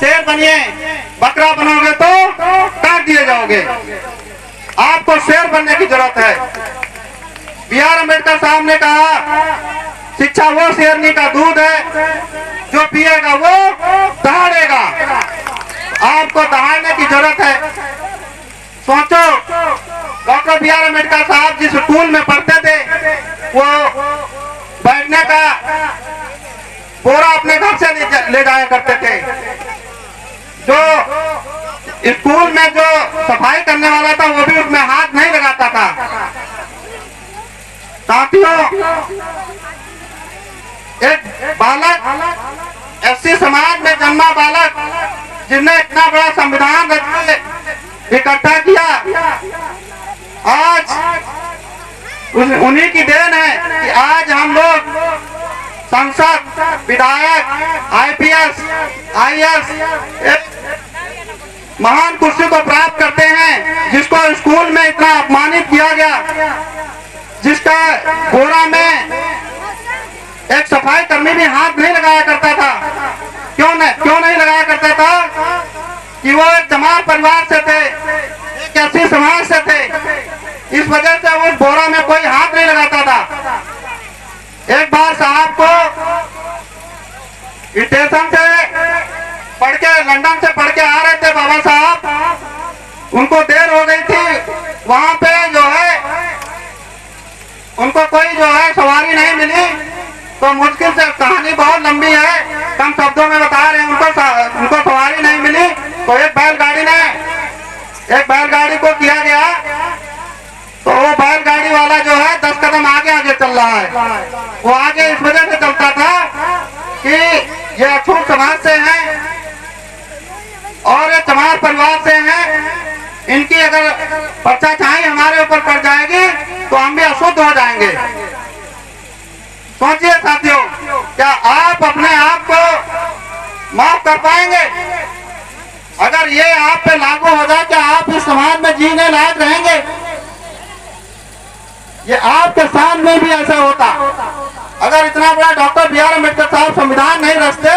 शेर बनिए, बकरा बनोगे तो काट दिए जाओगे। आपको शेर बनने की जरूरत है। B.R. अम्बेडकर साहब ने कहा शिक्षा वो शेरनी का दूध है जो पिएगा वो दहाड़ेगा। आपको दहाड़ने की जरूरत है। सोचो, डॉक्टर B.R. अम्बेडकर साहब जिस स्कूल में पढ़ते थे वो बैठने का बोरा अपने घर से ले जाया करते थे। जो स्कूल में जो सफाई करने वाला था वो भी उसमें हाथ नहीं लगाता था। साथियों, एक बालक, एससी समाज में जन्मा बालक जिसने इतना बड़ा संविधान रच के इकट्ठा किया, आज उन्हीं की देन है कि आज हम लोग सांसद, विधायक, IPS, IAS महान कुर्सी को प्राप्त करते हैं। जिसको स्कूल में इतना अपमानित किया गया, जिसका गोरा में एक सफाई कर्मी भी हाथ नहीं लगाया करता था। क्यों नहीं लगाया करता था? कि वो एक चमार परिवार से थे, एक ऐसी समाज से थे। इस वजह से उस बोरा में कोई हाथ नहीं लगाता था। एक बार साहब को स्टेशन से पढ़ के, लंदन से पढ़ के आ रहे थे बाबा साहब, उनको देर हो गई थी। वहां पे जो है उनको कोई जो है सवारी नहीं मिली। तो मुश्किल से, कहानी बहुत लंबी है, कम शब्दों में बता रहे हैं, उनको सवारी नहीं मिली। तो एक बैलगाड़ी को किया गया। तो वो बैलगाड़ी वाला जो है 10 कदम आगे चल रहा है। वो आगे इस वजह से चलता था कि ये अछूत समाज से हैं और ये चमार परिवार से हैं। इनकी अगर परछाई हमारे ऊपर पड़ जाएगी तो हम भी अशुद्ध हो जाएंगे। सोचिए साथियों, क्या आप अपने आप को माफ कर पाएंगे? अगर ये आप पे लागू हो जाए, क्या आप इस समाज में जीने लायक रहेंगे? ये आपके सामने भी ऐसा होता। अगर इतना बड़ा डॉक्टर B.R. अम्बेडकर साहब संविधान नहीं रचते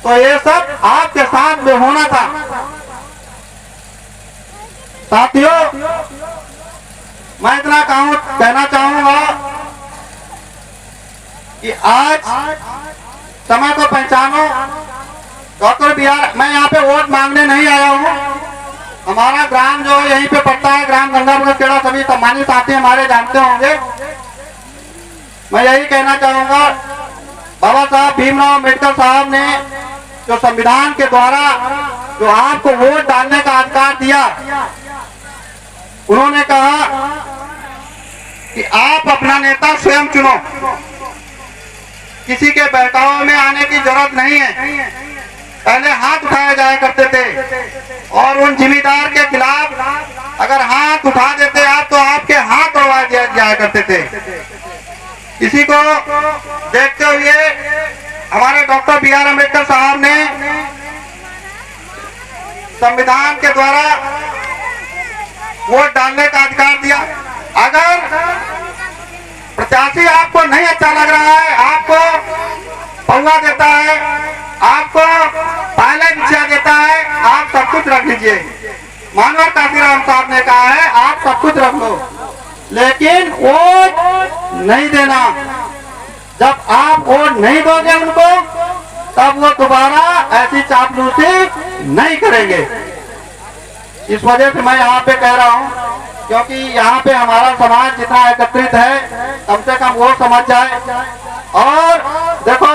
तो ये सब आपके साथ में होना था। साथियों, मैं इतना कहना चाहूंगा कि आज समय को पहचानो। Doctor B.R. मैं यहाँ पे वोट मांगने नहीं आया हूँ। हमारा ग्राम जो यहीं पे पड़ता है, ग्राम गंगापुर खेड़ा, सभी सम्मानित साथी हमारे जानते होंगे। मैं यही कहना चाहूंगा, बाबा साहब भीमराव अम्बेडकर साहब ने जो संविधान के द्वारा जो आपको वोट डालने का अधिकार दिया, उन्होंने कहा कि आप अपना नेता स्वयं चुनो, किसी के बहकावे में आने की जरूरत नहीं है। पहले हाथ उठाए जाया करते थे और उन जिम्मेदार के खिलाफ अगर हाथ उठा देते आप तो आपके हाथ तोड़वाए जाया करते थे। इसी को देखते हुए हमारे डॉक्टर B.R. अम्बेडकर साहब ने संविधान के द्वारा वोट डालने का अधिकार दिया। अगर प्रत्याशी आपको नहीं अच्छा लग रहा है, आपको पौवा देता है, आपको पहले बिछा देता है, आप सब कुछ रख लीजिए। मानव काशीराम साहब ने कहा है आप सब कुछ रख लो, लेकिन वोट नहीं देना। जब आप वोट नहीं दोगे उनको, तब वो दोबारा ऐसी चापलूसी नहीं करेंगे। इस वजह से मैं यहाँ पे कह रहा हूँ, क्योंकि यहाँ पे हमारा समाज जितना एकत्रित है, कम से कम वो समझ जाए। और देखो,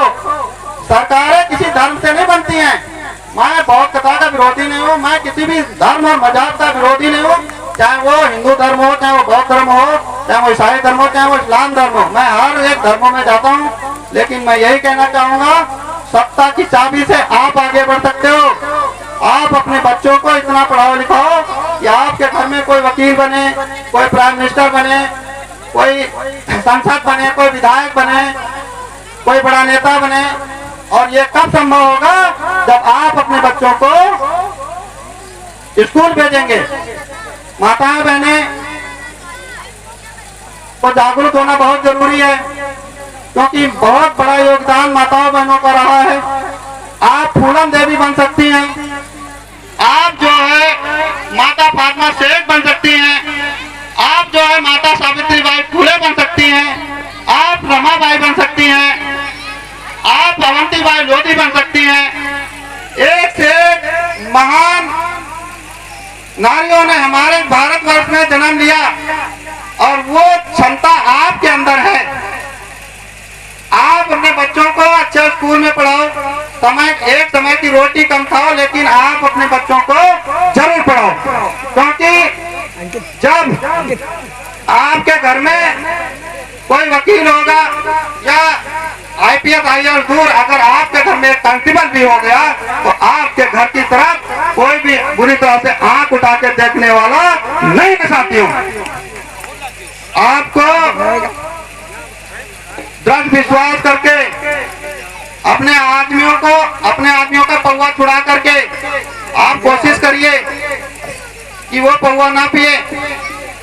सरकारें किसी धर्म से नहीं बनती हैं। मैं बौद्ध कथा का विरोधी नहीं हूँ, मैं किसी भी धर्म और मजहब का विरोधी नहीं हूँ, चाहे वो हिंदू धर्म हो, चाहे वो बौद्ध धर्म हो, चाहे वो ईसाई धर्म हो, चाहे वो इस्लाम धर्म हो। मैं हर एक धर्मों में जाता हूँ, लेकिन मैं यही कहना चाहूंगा, सत्ता की चाबी से आप आगे बढ़ सकते हो। आप अपने बच्चों को इतना पढ़ाओ लिखाओ कि आपके घर में कोई वकील बने, कोई प्राइम मिनिस्टर बने, कोई सांसद बने, कोई विधायक बने, कोई बड़ा नेता बने। और ये कब संभव होगा? जब आप अपने बच्चों को स्कूल भेजेंगे। माताएं बहनें को जागरूक होना बहुत जरूरी है, क्योंकि बहुत बड़ा योगदान माताओं बहनों का रहा है। आप फूलन देवी बन सकती हैं, आप जो है माता फातिमा शेख बन सकती हैं, आप जो है माता सावित्री बाई फुले बन सकती हैं, आप रमाबाई बन सकती हैं, आप अवंती बाई लोधी बन सकती हैं। एक से एक महान नारियों ने हमारे भारतवर्ष में जन्म लिया और वो क्षमता आपके अंदर है। आप अपने बच्चों को अच्छे स्कूल में पढ़ाओ, एक समय की रोटी कम खाओ, लेकिन आप अपने बच्चों को जरूर पढ़ाओ, क्योंकि जब आपके घर में कोई वकील होगा या IPS IAS दूर, अगर आपके घर में एक कांस्टेबल भी हो गया तो आपके घर की तरफ कोई भी बुरी तरह से आंख उठा के देखने वाला नहीं है साथियों। आपको दृढ़ विश्वास करके अपने आदमियों का पौवा छुड़ा करके आप कोशिश करिए कि वो पौवा ना पिए,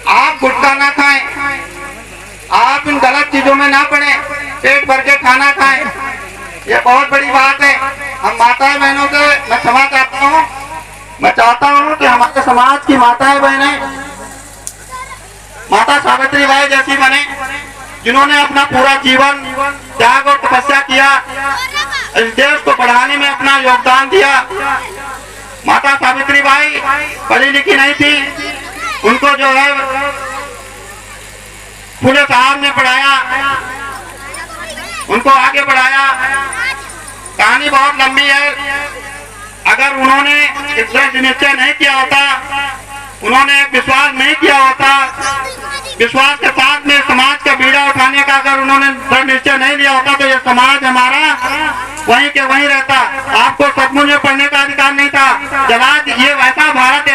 आप गुटखा ना खाएं, आप इन गलत चीजों में ना पड़े, पेट भर के खाना खाएं। ये बहुत बड़ी बात है। हम माताएं बहनों से मैं क्षमा चाहता हूँ, मैं चाहता हूँ कि हमारे समाज की माताएं बहनें माता सावित्री बाई जैसी बने, जिन्होंने अपना पूरा जीवन त्याग और तपस्या किया, इस देश को बढ़ाने में अपना योगदान दिया। माता सावित्री बाई पढ़ी लिखी नहीं थी, उनको जो है फुले साहब ने पढ़ाया, उनको आगे बढ़ाया। कहानी बहुत लंबी है। अगर उन्होंने दृढ़ निश्चय नहीं किया होता, उन्होंने विश्वास नहीं किया होता, विश्वास के साथ में समाज का बीड़ा उठाने का अगर उन्होंने दृढ़ निश्चय नहीं लिया होता तो ये समाज हमारा वहीं के वहीं रहता। आपको सचमुच में पढ़ने का अधिकार नहीं था। जब आज ये वैसा भारत